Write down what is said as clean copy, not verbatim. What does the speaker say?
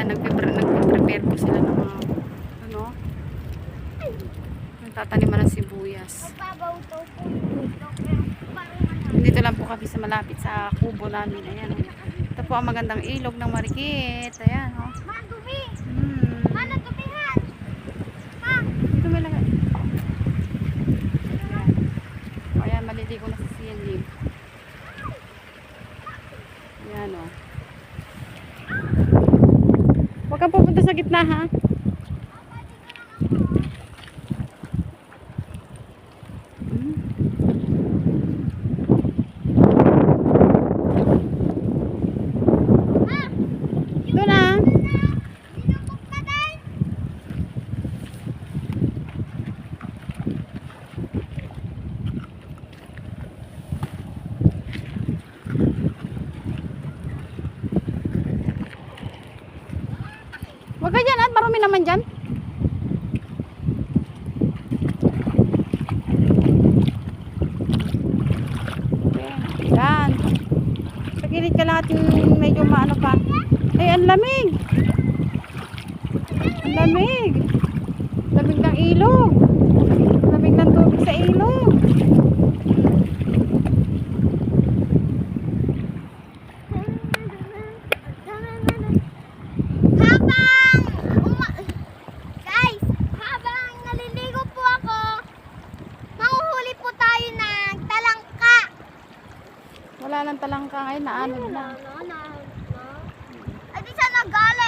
Ayan, nagpe-prepare po sila ng mga, ano, nagtataniman ng sibuyas. Dito lang po kami sa malapit sa kubo namin. Ayan, oh. Ito po ang magandang ilog ng Marikit. Ayan, oh. Dito may lagay. Ayan, maliligo na sa silib. Ayan, oh. Huwag kang pupunta sa gitna, ha? Doon na. Huwag ka dyan, at marumi naman dyan. Yan. Sa gilid ka lang at yung medyo maano pa. Ay, ang lamig. Ang lamig. Lamig ng ilog. Lamig ng tubig sa ilog. Wala lang talangka ngayon, naano na. Ay, di siya nagala